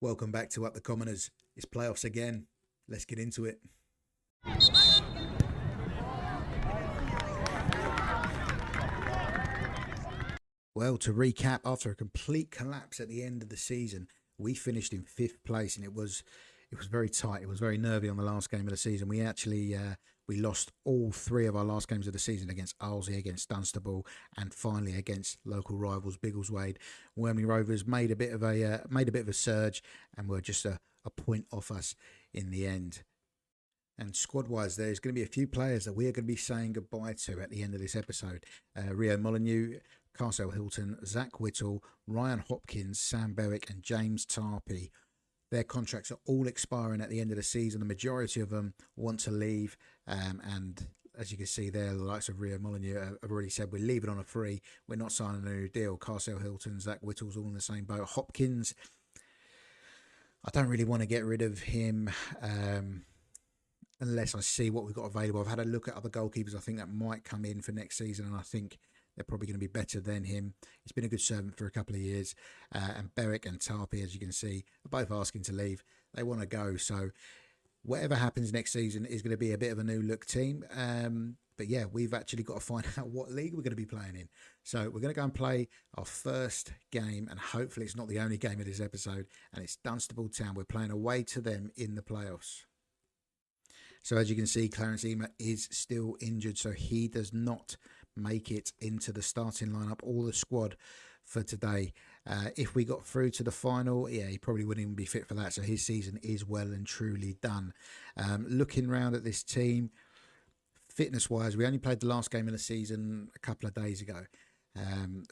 Welcome back to Up the Commoners. It's playoffs again. Let's get into it. Well, to recap, after a complete collapse at the end of the season, we finished in 5th place, and it was very tight. It was very nervy on the last game of the season. We actually we lost all 3 of our last games of the season against Arlesey, against Dunstable, and finally against local rivals Biggleswade. Wormley Rovers made a bit of a surge, and were just a point off us in the end. And squad-wise, there's going to be a few players that we are going to be saying goodbye to at the end of this episode. Rio Molyneux, Carsell Hilton, Zach Whittle, Ryan Hopkins, Sam Berwick and James Tarpey. Their contracts are all expiring at the end of the season. The majority of them want to leave. And as you can see there, the likes of Rio Molyneux have already said we're leaving on a free. We're not signing a new deal. Carsell Hilton, Zach Whittle's all in the same boat. Hopkins, I don't really want to get rid of him unless I see what we've got available. I've had a look at other goalkeepers I think that might come in for next season, and I think they're probably going to be better than him. He's been a good servant for a couple of years. And Berwick and Tarpey, as you can see, are both asking to leave. They want to go. So whatever happens next season is going to be a bit of a new look team. But yeah, we've actually got to find out what league we're going to be playing in. So we're going to go and play our first game, and hopefully it's not the only game of this episode, and it's Dunstable Town. We're playing away to them in the playoffs. So as you can see, Clarence Ema is still injured, so he does not make it into the starting lineup or the squad for today. If we got through to the final, yeah, he probably wouldn't even be fit for that. So his season is well and truly done. Looking round at this team, fitness-wise, we only played the last game of the season a couple of days ago.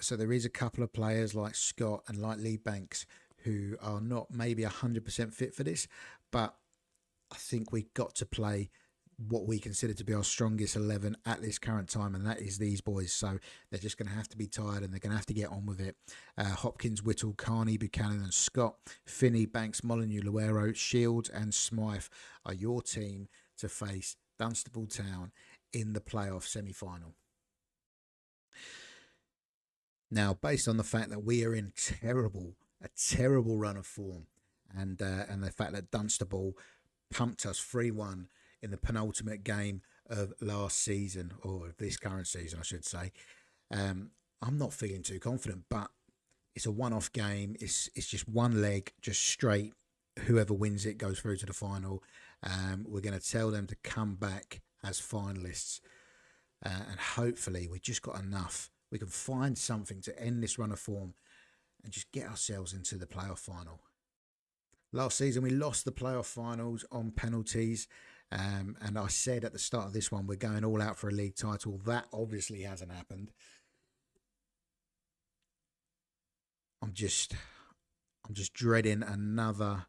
So there is a couple of players like Scott and like Lee Banks who are not maybe 100% fit for this, but I think we've got to play what we consider to be our strongest 11 at this current time, and that is these boys. So they're just going to have to be tired, and they're going to have to get on with it. Hopkins, Whittle, Carney, Buchanan and Scott, Finney, Banks, Molyneux, Luero, Shields and Smythe are your team to face Dunstable Town in the playoff semi-final. Now, based on the fact that we are in a terrible run of form, and the fact that Dunstable pumped us 3-1 in the penultimate game of last season, or of this current season, I should say. I'm not feeling too confident, but it's a one-off game. It's just one leg, just straight. Whoever wins it goes through to the final. We're going to tell them to come back as finalists, and hopefully we just got enough. We can find something to end this run of form and just get ourselves into the playoff final. Last season, we lost the playoff finals on penalties. And I said at the start of this one, we're going all out for a league title. That obviously hasn't happened. I'm just dreading another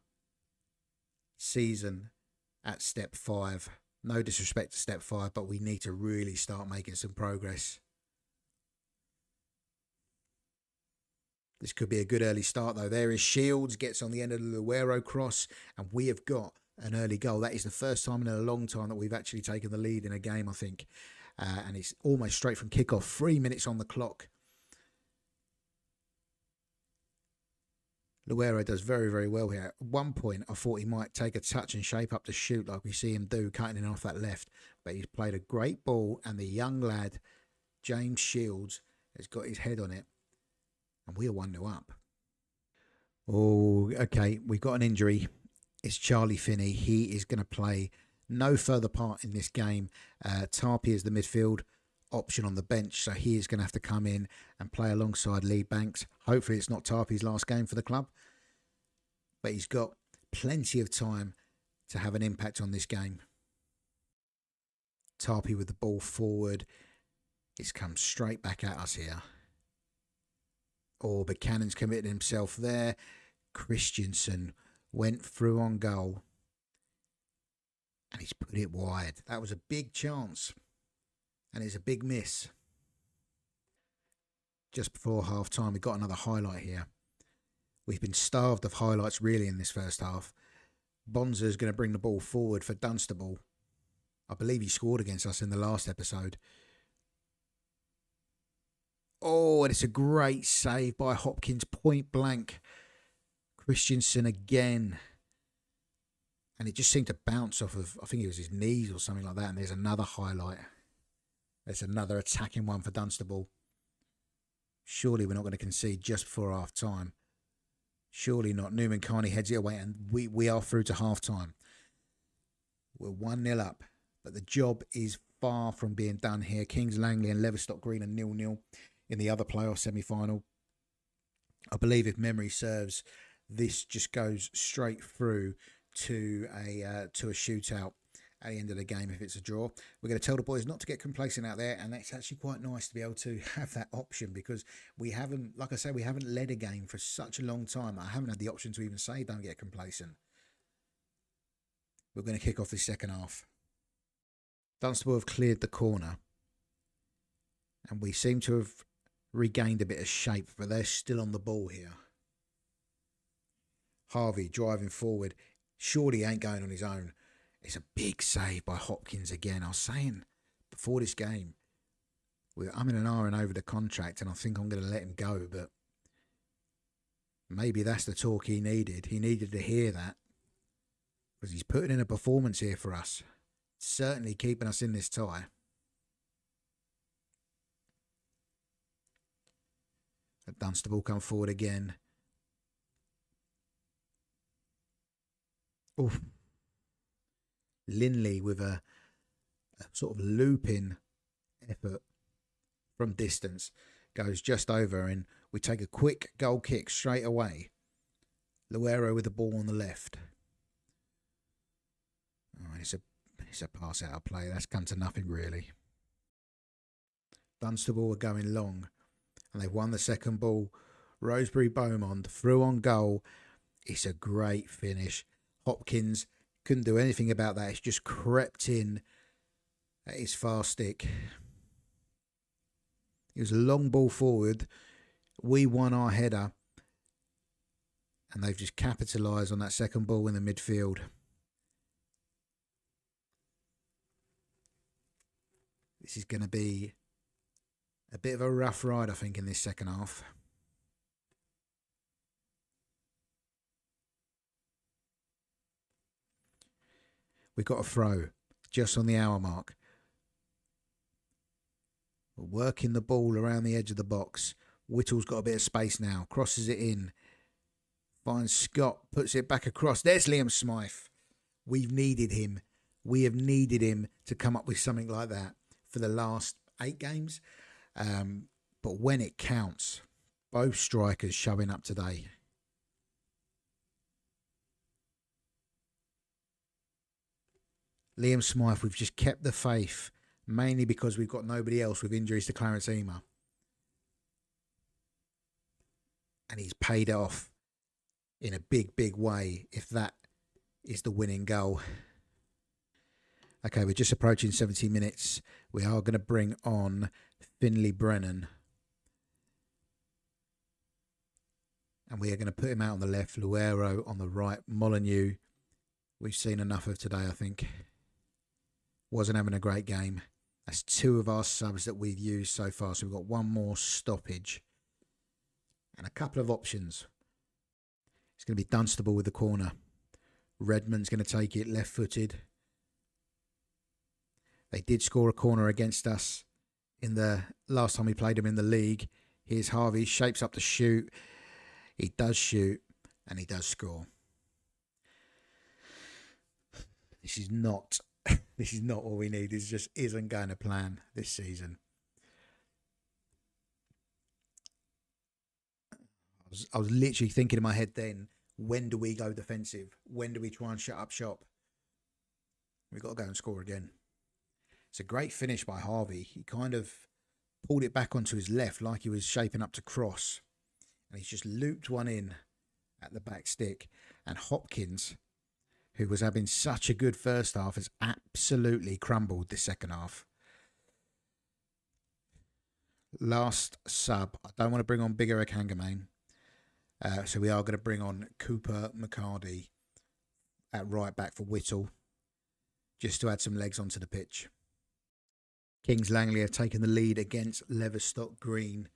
season at step 5. No disrespect to step 5, but we need to really start making some progress. This could be a good early start, though. There is Shields, gets on the end of the Luero cross, and we have got an early goal. That is the first time in a long time that we've actually taken the lead in a game, I think. And it's almost straight from kickoff. 3 minutes on the clock. Luero does very, very well here. At one point, I thought he might take a touch and shape up to shoot like we see him do, cutting in off that left. But he's played a great ball, and the young lad, James Shields, has got his head on it. And we are 1-0 up. Oh, okay. We've got an injury. It's Charlie Finney. He is going to play no further part in this game. Tarpey is the midfield option on the bench, so he is going to have to come in and play alongside Lee Banks. Hopefully it's not Tarpey's last game for the club, but he's got plenty of time to have an impact on this game. Tarpey with the ball forward. It's come straight back at us here. Oh, Buchanan's committed himself there. Christensen went through on goal, and he's put it wide. That was a big chance, and it's a big miss. Just before half time, we got another highlight here. We've been starved of highlights really in this first half. Bonza's going to bring the ball forward for Dunstable. I believe he scored against us in the last episode. Oh, and it's a great save by Hopkins, point blank. Christensen again. And it just seemed to bounce off of, I think it was his knees or something like that. And there's another highlight. There's another attacking one for Dunstable. Surely we're not going to concede just before half time. Surely not. Newman Carney heads it away, and we are through to half time. We're 1-0 up, but the job is far from being done here. Kings Langley and Leverstock Green are 0-0 in the other playoff semi-final. I believe, if memory serves, this just goes straight through to a shootout at the end of the game if it's a draw. We're going to tell the boys not to get complacent out there, and that's actually quite nice to be able to have that option, because we haven't, like I say, we haven't led a game for such a long time. I haven't had the option to even say don't get complacent. We're going to kick off the second half. Dunstable have cleared the corner, and we seem to have regained a bit of shape, but they're still on the ball here. Harvey driving forward. Surely he ain't going on his own. It's a big save by Hopkins again. I was saying before this game, we're umming and ahhing over the contract, and I think I'm going to let him go, but maybe that's the talk he needed. He needed to hear that, because he's putting in a performance here for us. Certainly keeping us in this tie. Dunstable come forward again. Oof. Linley with a sort of looping effort from distance goes just over, and we take a quick goal kick straight away. Luero with the ball on the left. Oh, it's a pass out of play. That's come to nothing really. Dunstable are going long, and they've won the second ball. Rosebery Beaumont through on goal. It's a great finish. Hopkins couldn't do anything about that. It's just crept in at his far stick. It was a long ball forward. We won our header, and they've just capitalised on that second ball in the midfield. This is going to be a bit of a rough ride, I think, in this second half. We've got a throw just on the hour mark. We're working the ball around the edge of the box. Whittle's got a bit of space now. Crosses it in. Finds Scott. Puts it back across. There's Liam Smythe. We've needed him. We have needed him to come up with something like that for the last 8 games. But when it counts, both strikers showing up today. Liam Smythe, we've just kept the faith, mainly because we've got nobody else with injuries to Clarence Emer. And he's paid off in a big, big way, if that is the winning goal. Okay, we're just approaching 70 minutes. We are going to bring on Finley Brennan. And we are going to put him out on the left, Luero on the right, Molyneux. We've seen enough of today, I think. Wasn't having a great game. That's 2 of our subs that we've used so far. So we've got 1 more stoppage. And a couple of options. It's going to be Dunstable with the corner. Redmond's going to take it left-footed. They did score a corner against us in the last time we played them in the league. Here's Harvey, shapes up to shoot. He does shoot, and he does score. This is not what we need. This just isn't going to plan this season. I was literally thinking in my head then, when do we go defensive? When do we try and shut up shop? We've got to go and score again. It's a great finish by Harvey. He kind of pulled it back onto his left like he was shaping up to cross. And he's just looped one in at the back stick. And Hopkins, who was having such a good first half, has absolutely crumbled this second half. Last sub. I don't want to bring on Big Eric Hangamain. So we are going to bring on Cooper McCarty at right back for Whittle, just to add some legs onto the pitch. Kings Langley have taken the lead against Leverstock Green,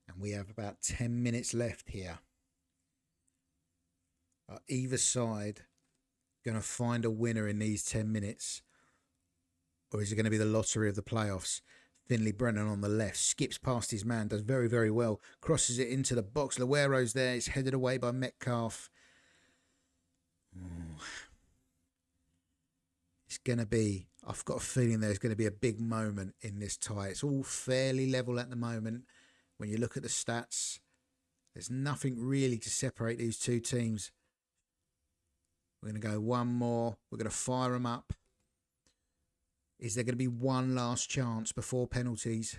and we have about 10 minutes left here. Are either side going to find a winner in these 10 minutes? Or is it going to be the lottery of the playoffs? Finley Brennan on the left, skips past his man, does very, very well, crosses it into the box. Luero's there, it's headed away by Metcalf. Oh. It's going to be, I've got a feeling there's going to be a big moment in this tie. It's all fairly level at the moment. When you look at the stats, there's nothing really to separate these two teams. We're going to go one more. We're going to fire them up. Is there going to be one last chance before penalties?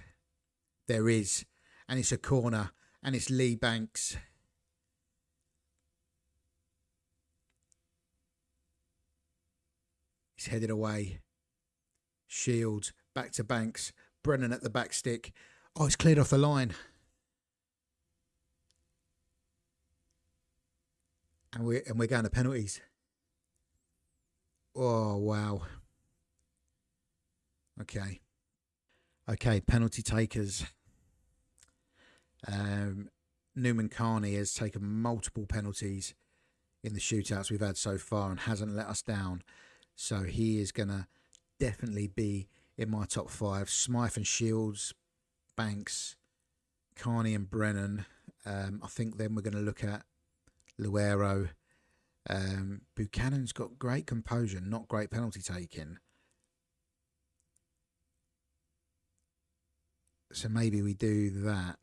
There is. And it's a corner. And it's Lee Banks. He's headed away. Shields. Back to Banks. Brennan at the back stick. Oh, it's cleared off the line. And we're going to penalties. Oh, wow. Okay, penalty takers. Newman Carney has taken multiple penalties in the shootouts we've had so far and hasn't let us down. So he is going to definitely be in my top 5. Smythe and Shields, Banks, Carney and Brennan. I think then we're going to look at Luero. Buchanan's got great composure, not great penalty taking. So maybe we do that.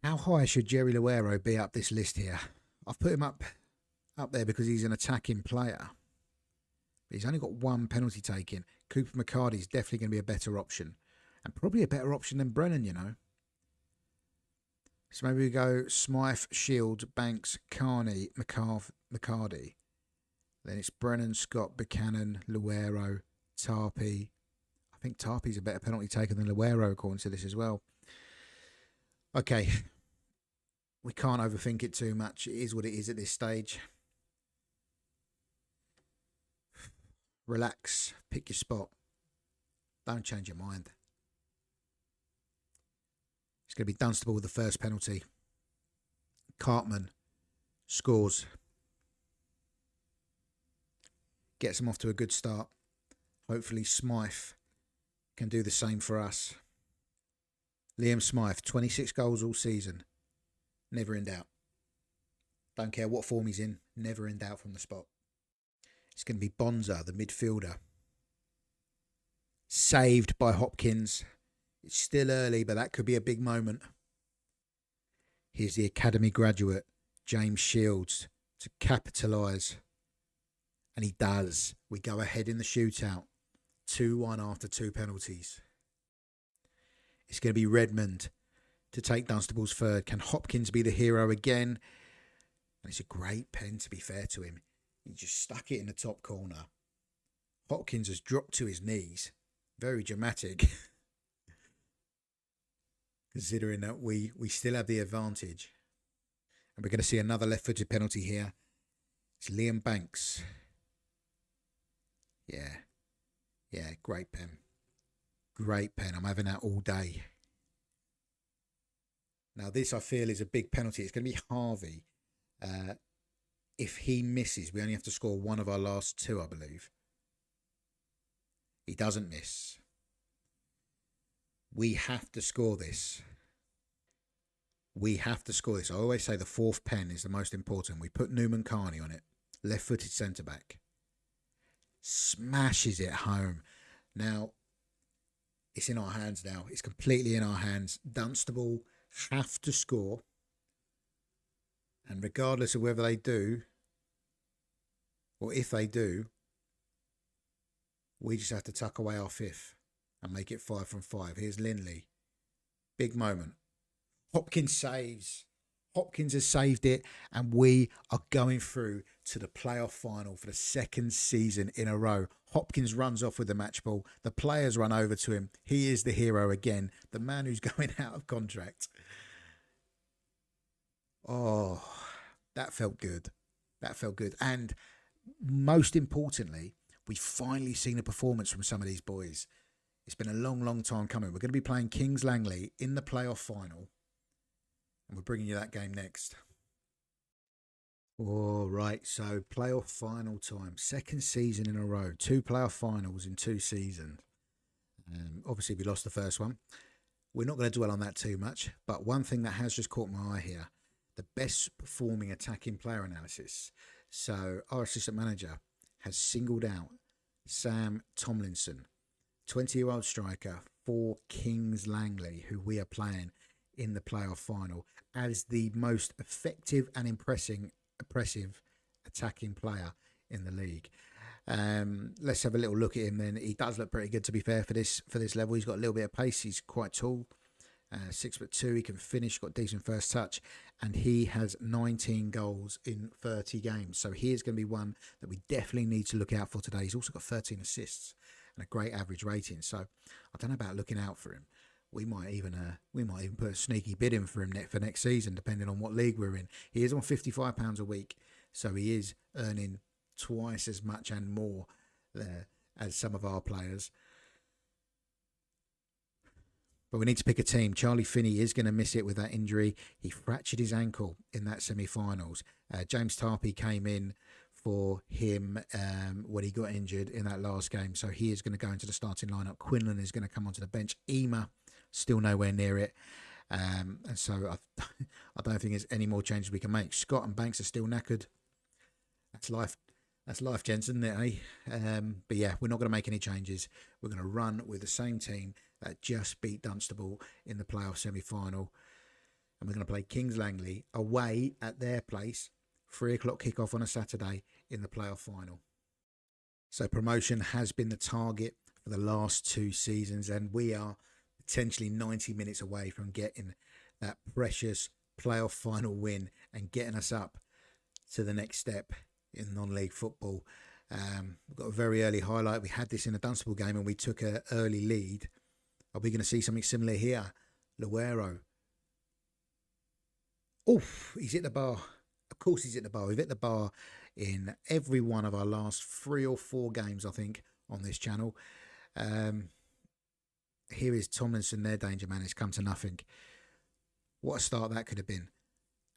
How high should Jerry Luero be up this list here? I've put him up there because he's an attacking player. But he's only got one penalty taking. Cooper McCarty is definitely going to be a better option. And probably a better option than Brennan, you know. So maybe we go Smythe, Shield, Banks, Carney, McCarty. Then it's Brennan, Scott, Buchanan, Luero, Tarpey. I think Tarpey's a better penalty taker than Luero according to this as well. Okay. We can't overthink it too much. It is what it is at this stage. Relax. Pick your spot. Don't change your mind. It's going to be Dunstable with the first penalty. Cartman scores. Gets them off to a good start. Hopefully Smythe can do the same for us. Liam Smythe, 26 goals all season. Never in doubt. Don't care what form he's in. Never in doubt from the spot. It's going to be Bonza, the midfielder. Saved by Hopkins. It's still early, but that could be a big moment. Here's the academy graduate, James Shields, to capitalise. And he does. We go ahead in the shootout. 2-1 after 2 penalties. It's going to be Redmond to take Dunstable's third. Can Hopkins be the hero again? And it's a great pen, to be fair to him. He just stuck it in the top corner. Hopkins has dropped to his knees. Very dramatic. Considering that we still have the advantage. And we're going to see another left-footed penalty here. It's Liam Banks. Yeah, great pen. Great pen. I'm having that all day. Now this, I feel, is a big penalty. It's going to be Harvey. If he misses, we only have to score one of our last 2, I believe. He doesn't miss. We have to score this. We have to score this. I always say the 4th pen is the most important. We put Newman Carney on it. Left-footed centre-back. Smashes it home. Now, it's in our hands now. It's completely in our hands. Dunstable have to score. And regardless of whether they do, or if they do, we just have to tuck away our 5th and make it 5 from 5. Here's Linley. Big moment. Hopkins saves. Hopkins has saved it, and we are going through to the playoff final for the 2nd season in a row. Hopkins runs off with the match ball. The players run over to him. He is the hero again, the man who's going out of contract. Oh, that felt good. That felt good. And most importantly, we've finally seen a performance from some of these boys. It's been a long, long time coming. We're going to be playing Kings Langley in the playoff final. And we're bringing you that game next. All right, so playoff final time. Second season in a row. 2 playoff finals in 2 seasons. Obviously, we lost the first one. We're not going to dwell on that too much, but one thing that has just caught my eye here, the best performing attacking player analysis. So our assistant manager has singled out Sam Tomlinson, 20-year-old striker for Kings Langley, who we are playing in the playoff final, as the most effective and impressive attacking player in the league. Let's have a little look at him then. He does look pretty good, to be fair, for this level. He's got a little bit of pace. He's quite tall, 6'2". He can finish, got decent first touch, and he has 19 goals in 30 games. So he is going to be one that we definitely need to look out for today. He's also got 13 assists and a great average rating. So I don't know about looking out for him. We might even put a sneaky bid in for him for next season, depending on what league we're in. He is on £55 a week, so he is earning twice as much and more there as some of our players. But we need to pick a team. Charlie Finney is going to miss it with that injury. He fractured his ankle in that semi-finals. James Tarpey came in for him when he got injured in that last game, so he is going to go into the starting lineup. Quinlan is going to come onto the bench. Ema still nowhere near it. And so I don't think there's any more changes we can make. Scott and Banks are still knackered. That's life. That's life, gents, isn't it, eh? But yeah, we're not going to make any changes. We're going to run with the same team that just beat Dunstable in the playoff semi-final. And we're going to play Kings Langley away at their place. 3 o'clock kickoff on a Saturday in the playoff final. So promotion has been the target for the last 2 seasons, and we are potentially 90 minutes away from getting that precious playoff final win and getting us up to the next step in non-league football. We've got a very early highlight. We had this in a Dunstable game and we took an early lead. Are we going to see something similar here? Luero. Oof, he's hit the bar. Of course he's hit the bar. We've hit the bar in every one of our last 3 or 4 games, I think, on this channel. Here is Tomlinson, their danger man. It's come to nothing. What a start that could have been.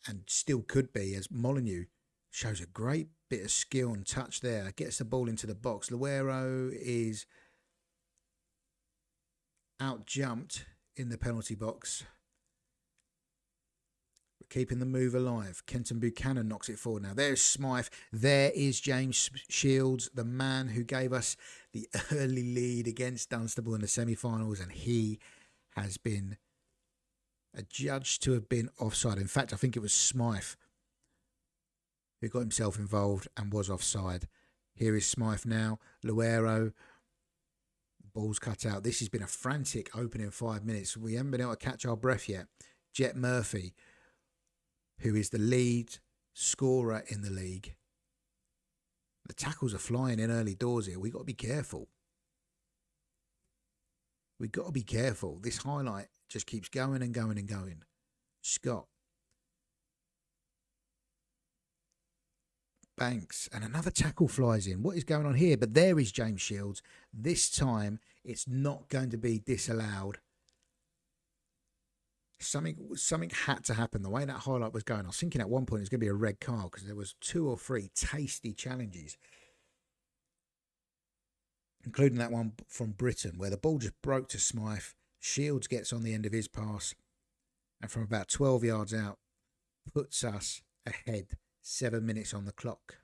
And still could be, as Molyneux shows a great bit of skill and touch there. Gets the ball into the box. Luero is out-jumped in the penalty box. We're keeping the move alive. Kenton Buchanan knocks it forward now. There's Smythe. There is James Shields, the man who gave us the early lead against Dunstable in the semi-finals, and he has been adjudged to have been offside. In fact, I think it was Smythe who got himself involved and was offside. Here is Smythe now. Luero. Ball's cut out. This has been a frantic opening 5 minutes. We haven't been able to catch our breath yet. Jet Murphy, who is the lead scorer in the league. The tackles are flying in early doors here. We've got to be careful. We've got to be careful. This highlight just keeps going and going and going. Scott. Banks, and another tackle flies in. What is going on here? But there is James Shields. This time, it's not going to be disallowed. Something had to happen. The way that highlight was going, I was thinking at one point it was going to be a red card because there was 2 or 3 tasty challenges, including that one from Britain where the ball just broke to Smythe. Shields gets on the end of his pass, and from about 12 yards out, puts us ahead. 7 minutes on the clock.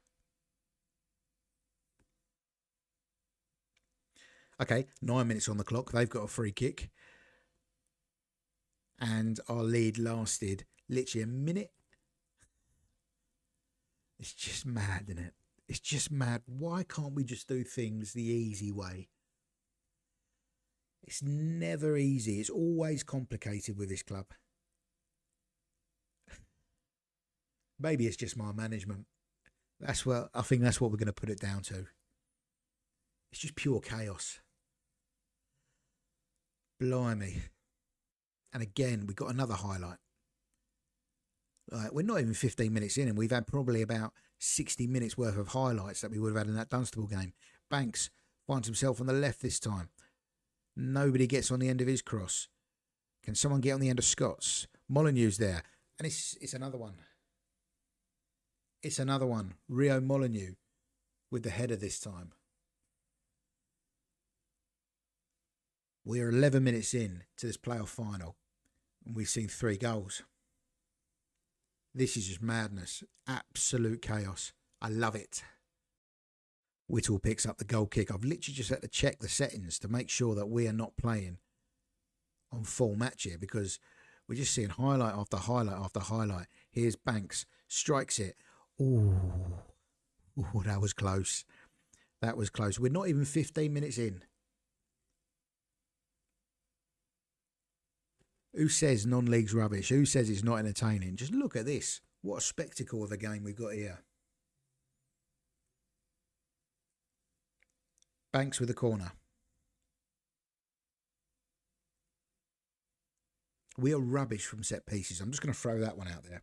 Okay, 9 minutes on the clock. They've got a free kick. And our lead lasted literally a minute. It's just mad, isn't it? It's just mad. Why can't we just do things the easy way? It's never easy. It's always complicated with this club. Maybe it's just my management. I think that's what we're going to put it down to. It's just pure chaos. Blimey. And again, we got another highlight. We're not even 15 minutes in and we've had probably about 60 minutes worth of highlights that we would have had in that Dunstable game. Banks finds himself on the left this time. Nobody gets on the end of his cross. Can someone get on the end of Scott's? Molyneux's there. And it's another one. It's another one. Rio Molyneux with the header this time. We are 11 minutes in to this playoff final, and we've seen 3 goals. This is just madness. Absolute chaos. I love it. Whittle picks up the goal kick. I've literally just had to check the settings to make sure that we are not playing on full match here, because we're just seeing highlight after highlight after highlight. Here's Banks. Strikes it. Ooh, that was close. That was close. We're not even 15 minutes in. Who says non-league's rubbish? Who says it's not entertaining? Just look at this. What a spectacle of a game we've got here. Banks with the corner. We are rubbish from set pieces. I'm just going to throw that one out there.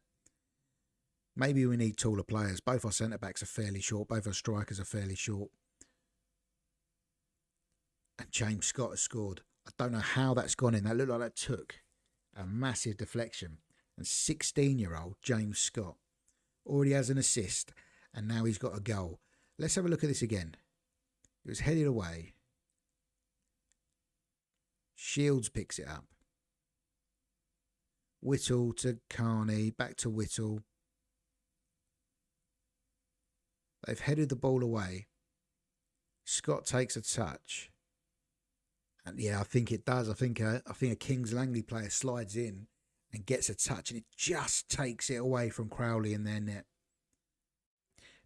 Maybe we need taller players. Both our centre-backs are fairly short. Both our strikers are fairly short. And James Scott has scored. I don't know how that's gone in. That looked like that took a massive deflection. And 16-year-old James Scott already has an assist. And now he's got a goal. Let's have a look at this again. It was headed away. Shields picks it up. Whittle to Carney. Back to Whittle. They've headed the ball away. Scott takes a touch. And yeah, I think it does. I think a Kings Langley player slides in and gets a touch, and it just takes it away from Crowley in their net.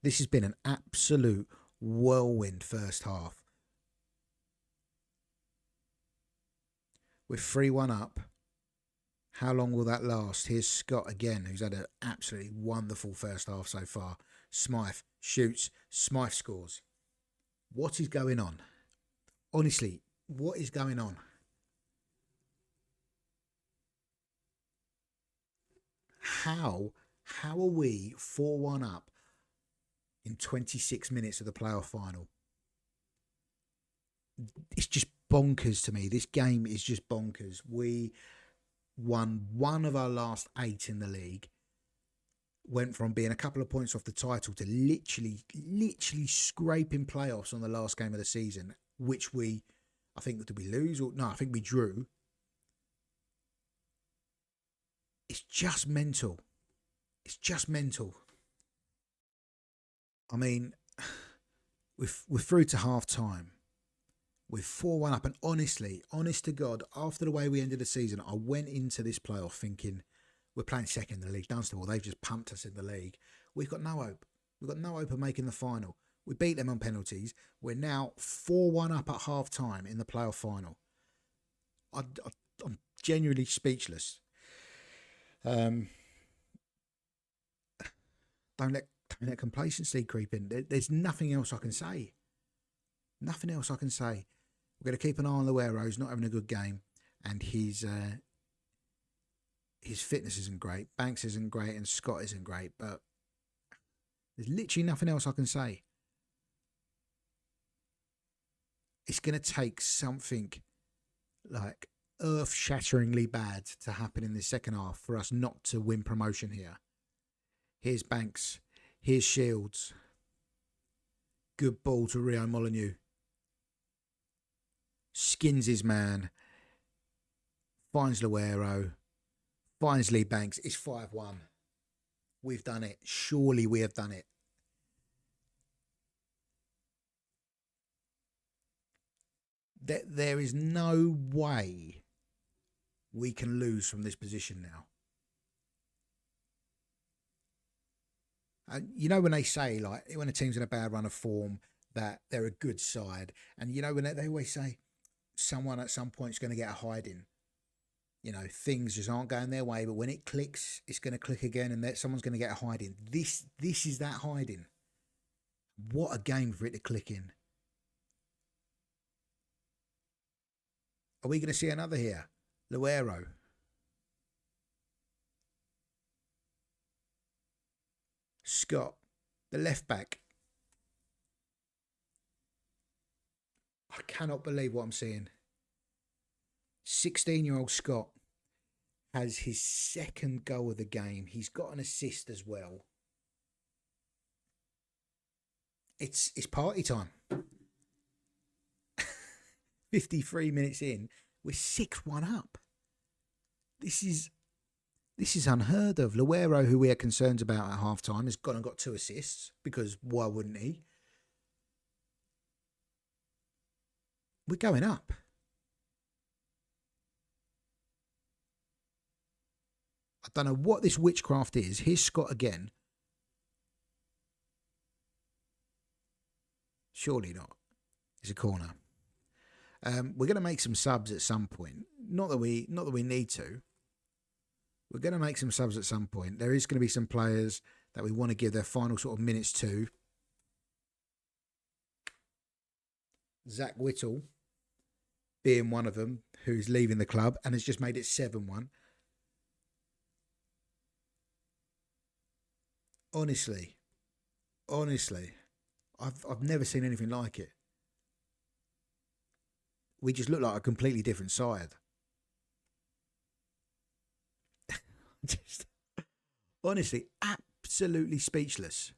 This has been an absolute whirlwind first half. We're 3-1 up. How long will that last? Here's Scott again, who's had an absolutely wonderful first half so far. Smythe shoots. Smythe scores. What is going on? Honestly, what is going on? How are we 4-1 up in 26 minutes of the playoff final? It's just bonkers to me. This game is just bonkers. We won 1 of our last 8 in the league. Went from being a couple of points off the title to literally scraping playoffs on the last game of the season, which I think, did we lose? No, I think we drew. It's just mental. It's just mental. I mean, we're through to half time. We're 4-1 up, and honestly, honest to God, after the way we ended the season, I went into this playoff thinking, we're playing second in the league. Dunstable, they've just pumped us in the league. We've got no hope. We've got no hope of making the final. We beat them on penalties. We're now 4-1 up at half time in the playoff final. I'm genuinely speechless. Don't let complacency creep in. There's nothing else I can say. Nothing else I can say. We're going to keep an eye on Luero. He's not having a good game, and his fitness isn't great. Banks isn't great, and Scott isn't great. But there's literally nothing else I can say. It's going to take something like earth-shatteringly bad to happen in this second half for us not to win promotion here. Here's Banks. Here's Shields. Good ball to Rio Molyneux. Skins his man. Finds Luero. Finds Lee Banks. It's 5-1. We've done it. Surely we have done it. There is no way we can lose from this position now. And you know when they say, like, when a team's in a bad run of form, that they're a good side. And you know when they always say someone at some point is going to get a hiding. You know, things just aren't going their way, but when it clicks, it's going to click again, and that someone's going to get a hiding. This is that hiding. What a game for it to click in. Are we going to see another here? Luero. Scott, the left back. I cannot believe what I'm seeing. 16-year-old Scott has his second goal of the game. He's got an assist as well. It's party time. 53 minutes in, we're 6-1 up. This is unheard of. Luero, who we had concerns about at half time, has gone and got 2 assists because why wouldn't he? We're going up. I don't know what this witchcraft is. Here's Scott again. Surely not. It's a corner. We're going to make some subs at some point. Not that we need to. We're going to make some subs at some point. There is going to be some players that we want to give their final sort of minutes to. Zach Whittle being one of them, who's leaving the club and has just made it 7-1. Honestly, I've never seen anything like it. We just look like a completely different side. Just honestly, absolutely speechless.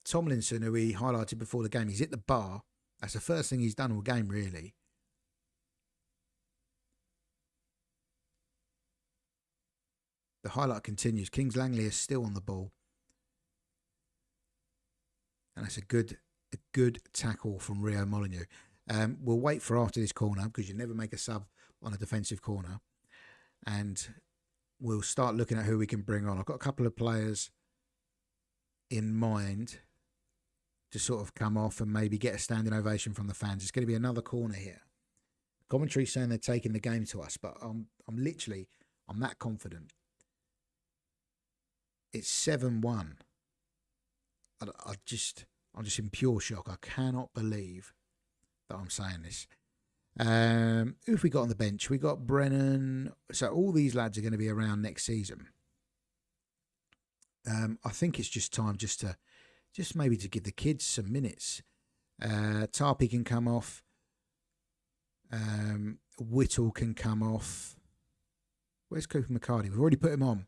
Tomlinson, who we highlighted before the game, he's hit the bar. That's the first thing he's done all game, really. The highlight continues. Kings Langley is still on the ball. And that's a good tackle from Rio Molyneux. We'll wait for after this corner because you never make a sub on a defensive corner. And we'll start looking at who we can bring on. I've got a couple of players in mind to sort of come off and maybe get a standing ovation from the fans. It's going to be another corner here. Commentary saying they're taking the game to us, but I'm that confident. It's 7-1. I'm just in pure shock. I cannot believe that I'm saying this. Who have we got on the bench? We got Brennan. So all these lads are going to be around next season. I think it's just time just maybe to give the kids some minutes. Tarpey can come off. Whittle can come off. Where's Cooper McCarty? We've already put him on.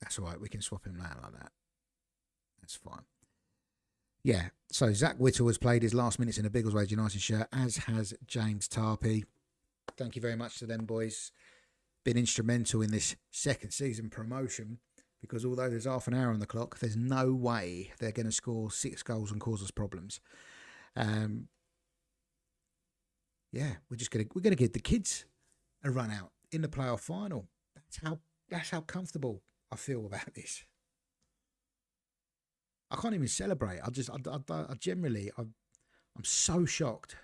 That's all right. We can swap him out like that. That's fine. Yeah. So Zach Whittle has played his last minutes in a Biggleswade United shirt, as has James Tarpey. Thank you very much to them boys. Been instrumental in this second season promotion because although there's half an hour on the clock, there's no way they're going to score 6 goals and cause us problems. Yeah, we're going to give the kids a run out in the playoff final. That's how comfortable I feel about this. I can't even celebrate. I'm so shocked.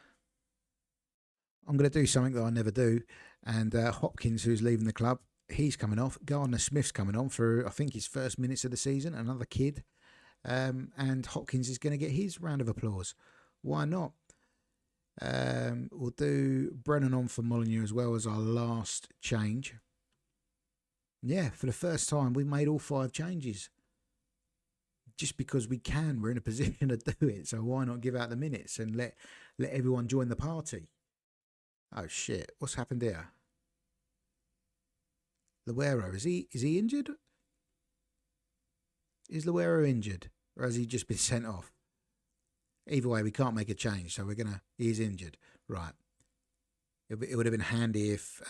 I'm going to do something that I never do. And Hopkins, who's leaving the club, he's coming off. Gardner Smith's coming on for, I think, his first minutes of the season, another kid. And Hopkins is going to get his round of applause. Why not? We'll do Brennan on for Molyneux as well as our last change. Yeah, for the first time, we've made all 5 changes. Just because we can, we're in a position to do it. So why not give out the minutes and let everyone join the party? Oh shit! What's happened here? Luero, is he injured? Is Luero injured, or has he just been sent off? Either way, we can't make a change, so he's injured, right? It would have been handy if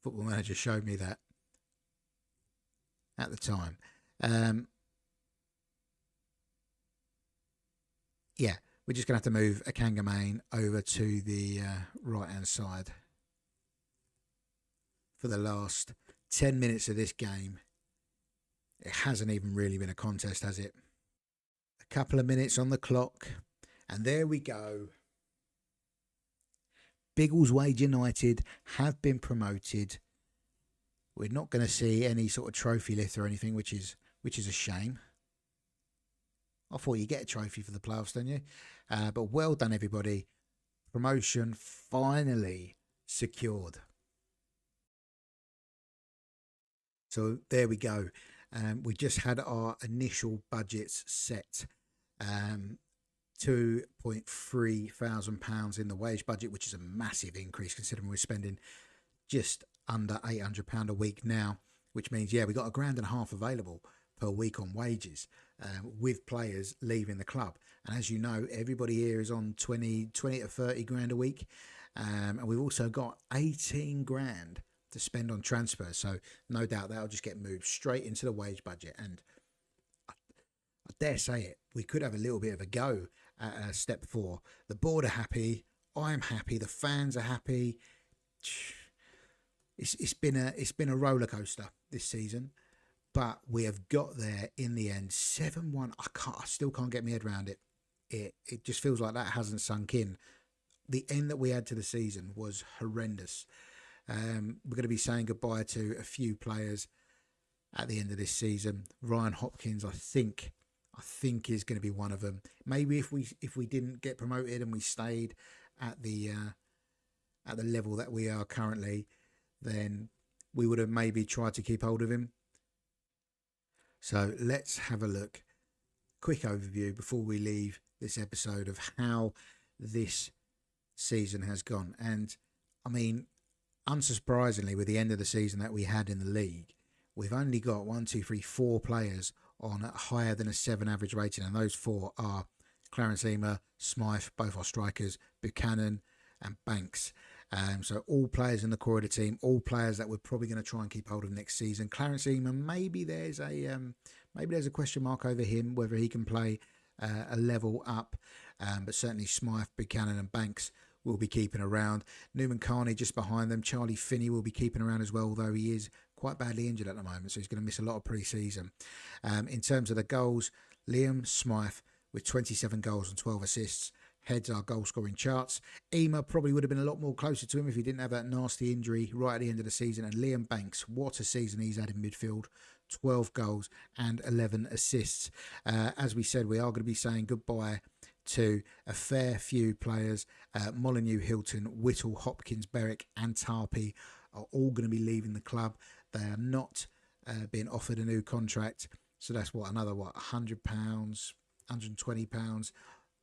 Football Manager showed me that at the time. Yeah, we're just going to have to move Akanga Main over to the right-hand side for the last 10 minutes of this game. It hasn't even really been a contest, has it? A couple of minutes on the clock, and there we go. Biggleswade United have been promoted. We're not going to see any sort of trophy lift or anything, which is a shame. I thought you get a trophy for the playoffs, don't you? But well done, everybody. Promotion finally secured. So there we go. We just had our initial budgets set £2,300 in the wage budget, which is a massive increase considering we're spending just under £800 a week now, which means, yeah, we got £1,500 available per week on wages with players leaving the club. And as you know, everybody here is on 20 to 30 grand a week. And we've also got 18 grand to spend on transfers. So no doubt that'll just get moved straight into the wage budget. And I dare say it, we could have a little bit of a go at step 4. The board are happy. I'm happy. The fans are happy. It's been a roller coaster this season, but we have got there in the end. 7-1. I still can't get my head around it. It just feels like that hasn't sunk in. The end that we had to the season was horrendous. We're going to be saying goodbye to a few players at the end of this season. Ryan Hopkins, I think is going to be one of them. Maybe if we didn't get promoted and we stayed at the level that we are currently, then we would have maybe tried to keep hold of him. So let's have a look. Quick overview before we leave this episode of how this season has gone. And I mean, unsurprisingly, with the end of the season that we had in the league, we've only got 4 players on a higher than a 7 average rating, and those 4 are Clarence Emer, Smythe, both our strikers, Buchanan and Banks. So all players in the core of the team, all players that we're probably going to try and keep hold of next season. Clarence Emer, maybe there's a question mark over him, whether he can play a level up, but certainly Smythe, Buchanan and Banks will be keeping around. Newman Carney just behind them. Charlie Finney will be keeping around as well, although he is quite badly injured at the moment, so he's going to miss a lot of pre-season. In terms of the goals, Liam Smythe with 27 goals and 12 assists heads our goal scoring charts. Emer probably would have been a lot more closer to him if he didn't have that nasty injury right at the end of the season. And Liam Banks, what a season he's had in midfield. 12 goals and 11 assists. As we said, we are going to be saying goodbye to a fair few players. Molyneux, Hilton, Whittle, Hopkins, Berwick and Tarpey are all going to be leaving the club. They are not being offered a new contract. So that's another £100, £120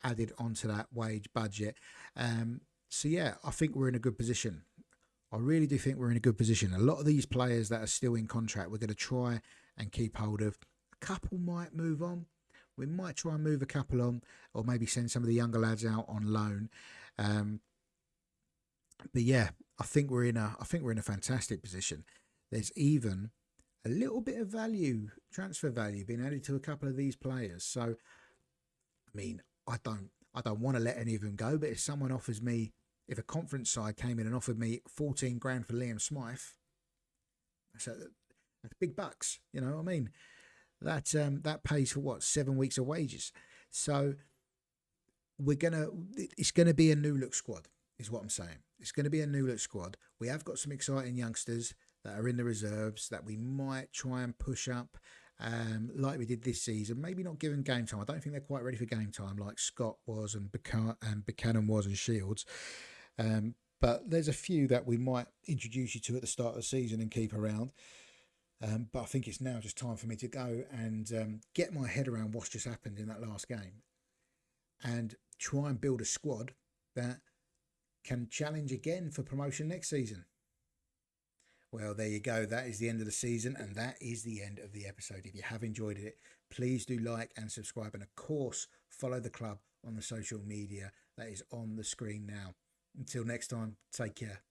added onto that wage budget. So yeah, I think we're in a good position. I really do think we're in a good position. A lot of these players that are still in contract, we're going to try and keep hold of. A couple might move on. We might try and move a couple on, or maybe send some of the younger lads out on loan. But yeah, I think we're in a fantastic position. There's even a little bit of transfer value being added to a couple of these players. So, I mean, I don't want to let any of them go, but if someone offers me, if a conference side came in and offered me 14 grand for Liam Smythe, that's big bucks, you know what I mean? That pays for 7 weeks of wages. So it's gonna be a new look squad, is what I'm saying. It's gonna be a new look squad. We have got some exciting youngsters that are in the reserves that we might try and push up. Like we did this season, maybe not given game time. I don't think they're quite ready for game time like Scott was and Buchanan was and Shields. But there's a few that we might introduce you to at the start of the season and keep around. But I think it's now just time for me to go and get my head around what's just happened in that last game and try and build a squad that can challenge again for promotion next season. Well, there you go. That is the end of the season, and that is the end of the episode. If you have enjoyed it, please do like and subscribe, and of course, follow the club on the social media that is on the screen now. Until next time, take care.